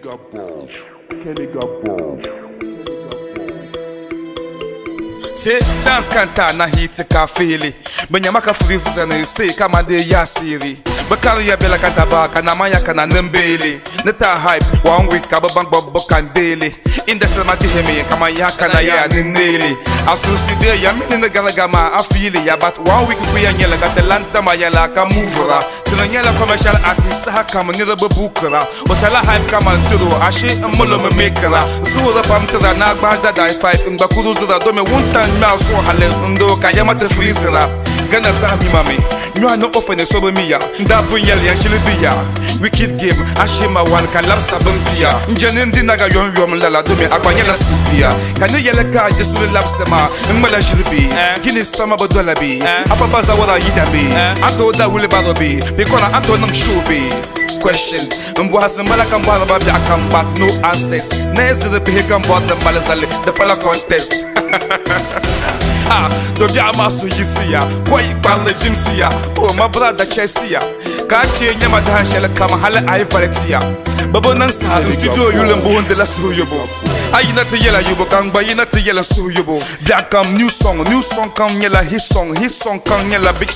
got ball. Kenny got ball. Te chance kanta na hit ka fili Banyama ka freeze zane stay kama de ya siri Bakari ya bela kanta baka na maya kana nembele Neta hype 1 week ka bang bob kandele Indesa ma diheme kama ya kana ya ninele Asusi de ya mini na galagama afili ya but 1 week ku ya nyela ka talanta ma ya la ka movera Tunanyela commercial artist ha kama ni rebe bukara Otala hype kama nturo ashe mulo me mekara Zura pamtara na gbada dai 5 ngakuru zura do me wunta Mea so hale ndo kayama te freezera Gana sami mami Nywa no ofene sobo miya Nda bunyel ya shilibiya Wicked game Ashima wan kan lapsa bumpia Njene ndi naga yon yom lala Dome akwanyela supia Kani yele ka jesuli lapsema Ngmala shilibi Gini sama bodolabi Apabaza wara yidabi Anto da wule barobi Bikona anto nang shubi Question Mbu hasembala kambara babi akambat no answers Nezi de pihe kambat Mbale zale De pala contest Dobi amaso yisiya Koi kwanle jimsiya Oh my brother Chesiya Kati nyama dahanshele kama hale aivaletiya Babo nansa studio yulembo honde la suyobo Ayina te yela yubo kangba yina te yela suyobo That come new song come yela hit song come yela big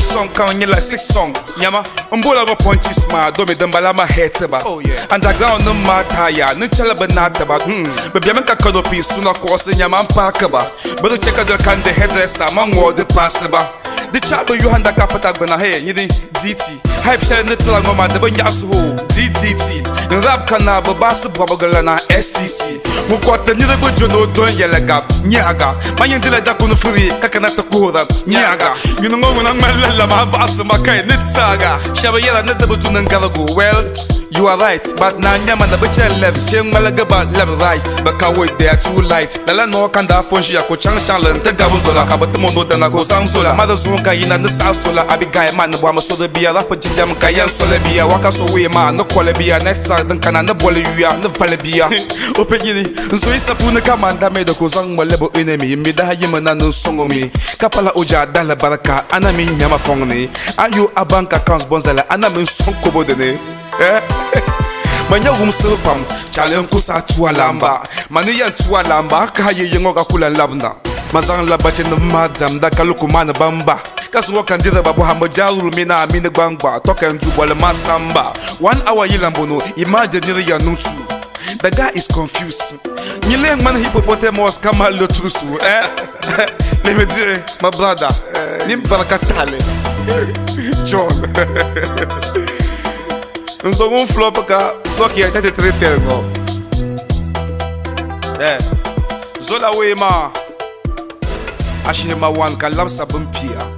song come yela 6 song Nyama mbola ma punches ma domi dembala ma heteba Underground no mataya nuchala banata ba Baby amen kakanopi suna kose nyama mpakaba Bado cheka del kande headressa mango de passeba The chap you handa kapata gana hey yini DT hype share netla ngoma de banya suho DDT rap kana babas babagala na STC mu kwata ni rebo jono don yelega nyaga manyendela da kuno free kakana to kura nyaga you know ngoma na malala ma bas makai nitaga shaba yela net de tunan galago well you are right, but na nyama na bechen left Sheng malaga ba left right Baka wait they are too light Lala no kanda fonshi ya ko chang shanlan Te gabu zola kabata mono dana ko sang sola Mada zunga ina na sa sola Abi gaya man na buama soda biya Rapa jinjam kayan sola biya Waka so we ma na kole biya Next side dan kana na bole yuya Na vale biya Ope gini Nso isa puna kamanda me da ko zang malebo enemy Mida hayima na nusongo mi Kapala uja dala baraka Ana mi nyama fongni Ayo abanka kans bonzala Ana mi sonko bodene Manya umsilpam challenge kusa tuwa lamba Mani yan tuwa lamba Haka ye yengo kakula labna Mazang labache na madam Da kaluku mana bamba Kasu wakandira babu hamba jarul mina amine gbangba Toka nju wale masamba 1 hour yilambono Imagine niri ya nutu The guy is confused Nyileng man hippopotamus kama lotrusu Let me do it my brother Nim barakatale John Nso un flop ka Loki ya tate treter go Zola we ma Ashima wan ka lamsa bumpia